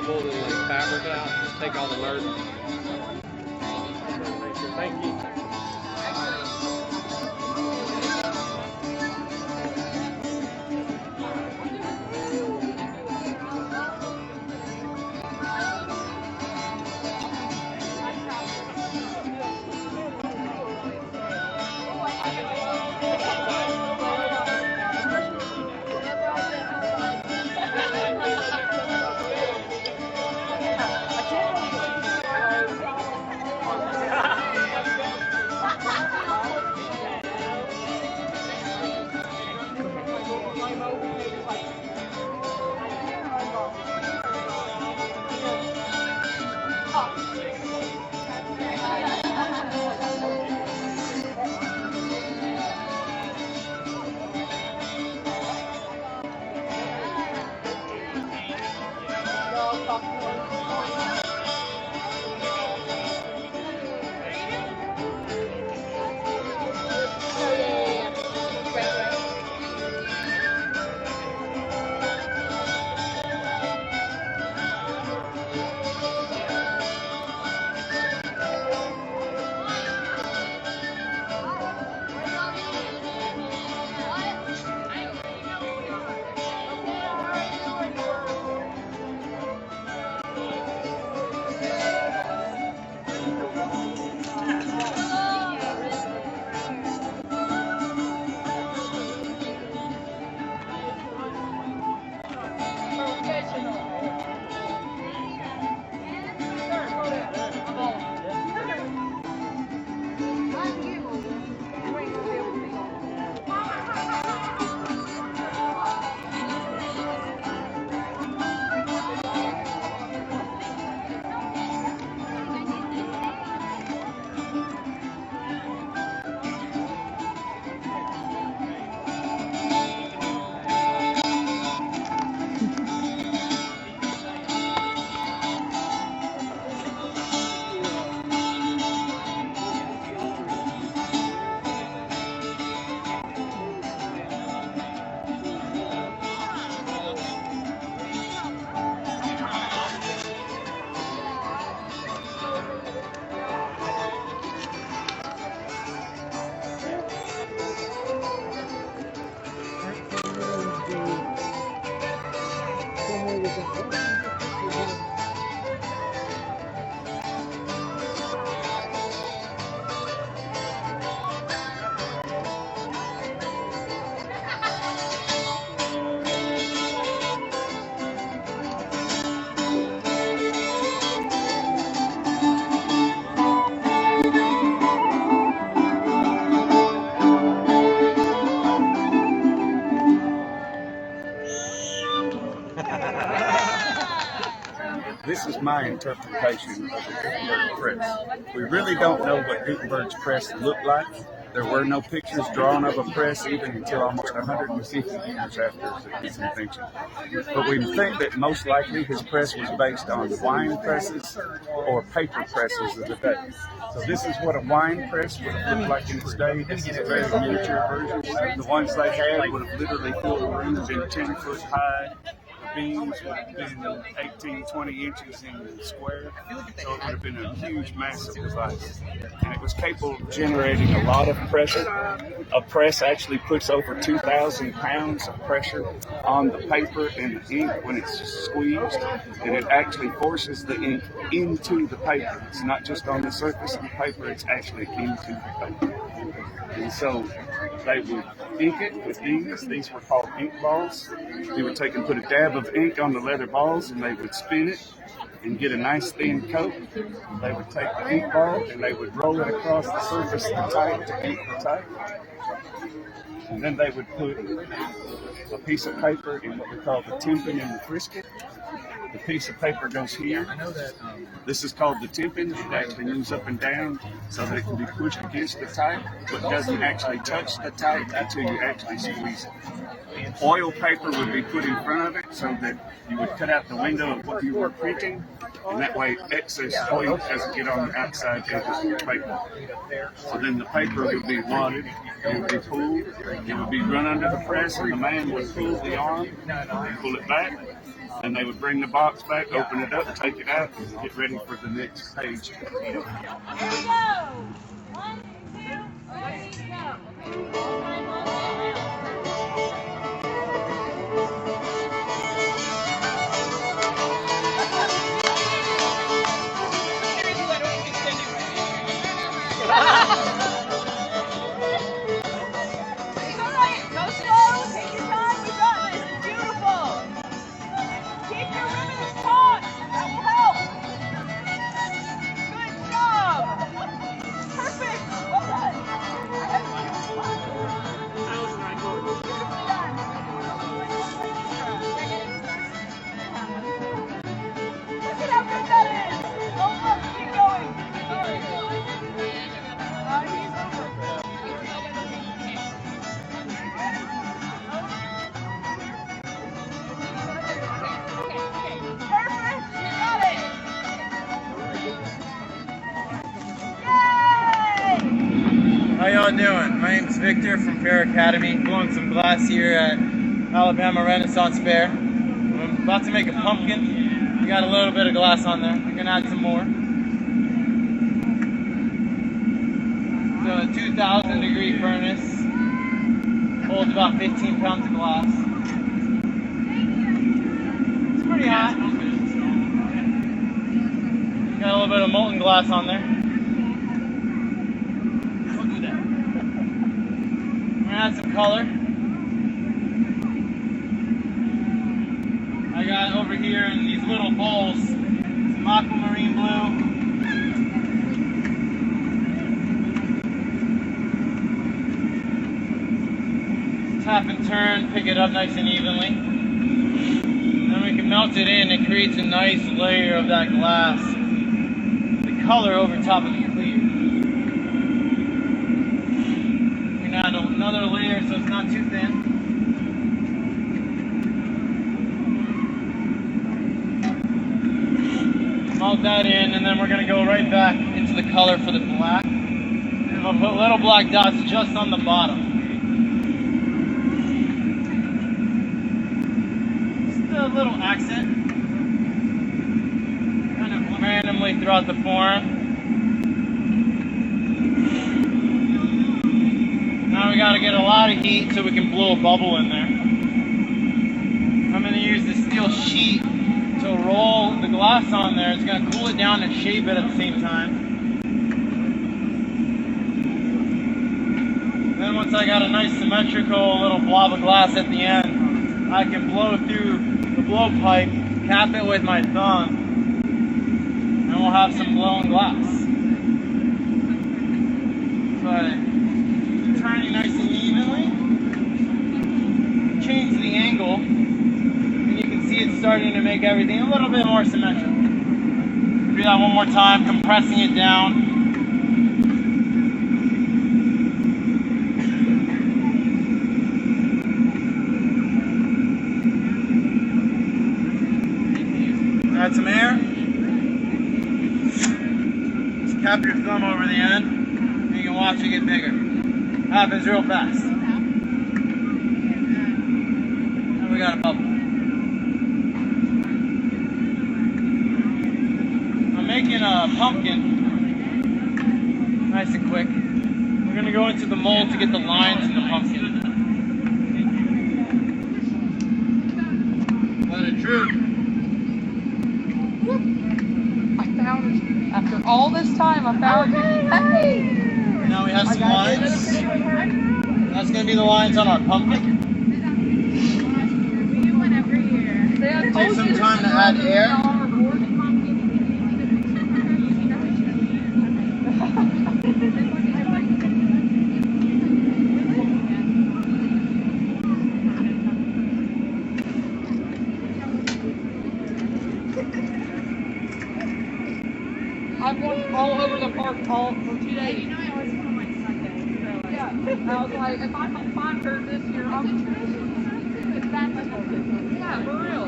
label and like fabric out, just take all the dirt. Thank you. This is my interpretation of the Gutenberg press. We really don't know what Gutenberg's press looked like. There were no pictures drawn of a press even until almost 150 years after its invention. But we think that most likely his press was based on wine presses or paper presses of the day. So this is what a wine press would have looked like in its day. This is a very miniature version. The ones they had would have literally filled the room, been 10 foot high. The beams would have been 18, 20 inches in square, so it would have been a huge, massive device. And it was capable of generating a lot of pressure. A press actually puts over 2,000 pounds of pressure on the paper and the ink when it's squeezed, and it actually forces the ink into the paper. It's not just on the surface of the paper, it's actually into the paper. And so they would ink it with these. These were called ink balls. They would take and put a dab of ink on the leather balls, and they would spin it and get a nice thin coat. They would take the ink ball and they would roll it across the surface of the type to ink the type. And then they would put a piece of paper in what we call the tympan and the frisket. The piece of paper goes here. This is called the tympan. It actually moves up and down so that it can be pushed against the type, but doesn't actually touch the type until you actually squeeze it. Oil paper would be put in front of it so that you would cut out the window of what you were printing, and that way excess oil doesn't get on the outside edges of the paper. So then the paper would be wadded, it would be pulled, it would be run under the press, and the man would pull the arm and pull it back. And they would bring the box back, open it up, take it out, and get ready for the next page. Here we go. 1, 2, 3, go. It's all right. Go slow. Take your time. You got this. It's beautiful. Keep your ribbons taut. That will help. Good job. Perfect. Well done. Beautifully done. Look at how good that is. Oh, look. Keep going. He's over. Perfect. You got it. Yay! How y'all doing? My name's Victor from Faire Academy, blowing some glass here at Alabama Renaissance Fair. I'm about to make a pumpkin. We got a little bit of glass on there. I'm gonna add some more. It's a 2,000 degree furnace. Holds about 15 pounds of glass. It's pretty hot. Got a little bit of molten glass on there. Don't do that. I'm gonna add some color. I got over here in these little bowls some aquamarine blue. Tap and turn, pick it up nice and evenly. Then we can melt it in. It creates a nice layer of that glass. The color over top of the clear. We can add another layer so it's not too thin. Melt that in, and then we're going to go right back into the color for the black. And we'll put little black dots just on the bottom. A little accent, kind of randomly throughout the form. Now we got to get a lot of heat so we can blow a bubble in there. I'm going to use the steel sheet to roll the glass on there. It's going to cool it down and shape it at the same time. Then once I got a nice symmetrical little blob of glass at the end, I can blow through the blowpipe, cap it with my thumb, and we'll have some blown glass. But turning nice and evenly, change the angle, and you can see it's starting to make everything a little bit more symmetrical. Do that one more time, compressing it down. Add some air. Just cap your thumb over the end, and you can watch it get bigger. Happens real fast. And we got a bubble. I'm making a pumpkin, nice and quick. We're gonna go into the mold to get the lines in the pumpkin. Let it droop. I found it. After all this time, I found it. Hey! Now we have some lines. That's going to be the lines on our pumpkin. Take some time to add air. I've walked all over the park all for 2 days. You know, I always come on Sunday. So yeah, I was like, if I don't find her this year, I'll be yeah, for real.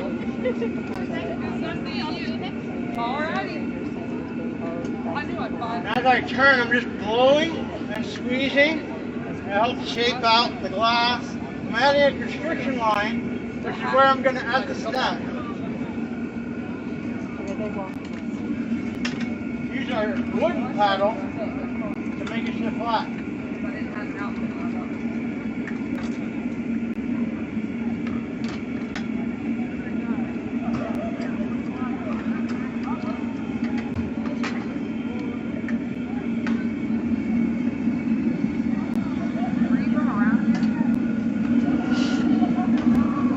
Alrighty. I knew I'd find her. As I turn, I'm just blowing and squeezing to help shape out the glass. I'm adding a constriction line, which is where I'm going to add the stem. Use our wooden paddle to make it sit flat.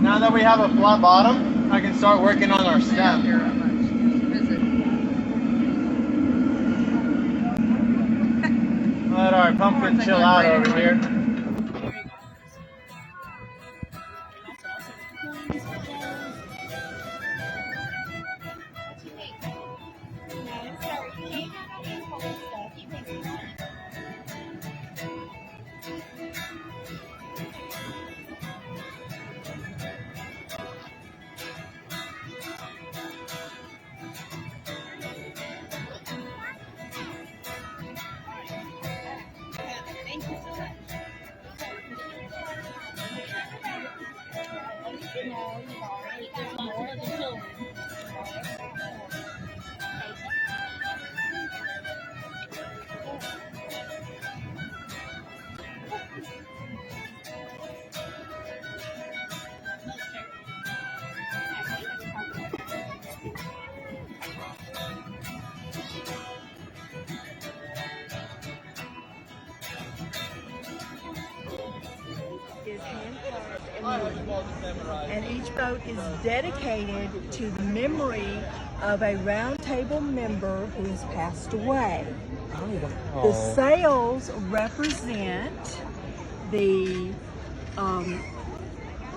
Now that we have a flat bottom, I can start working on our stem. Let our pumpkin chill out over here. Is hand-carved, and each boat is dedicated to the memory of a round table member who has passed away. The sails represent the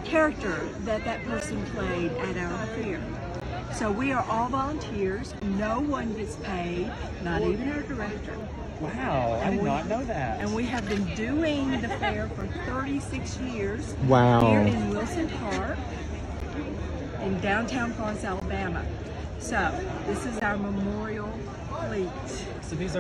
character that person played at our fair. So we are all volunteers. No one gets paid, not even our director. Wow, I did not know that. And we have been doing the fair for 36 years. Wow. Here in Wilson Park, in downtown Florence, Alabama. So this is our memorial fleet. So these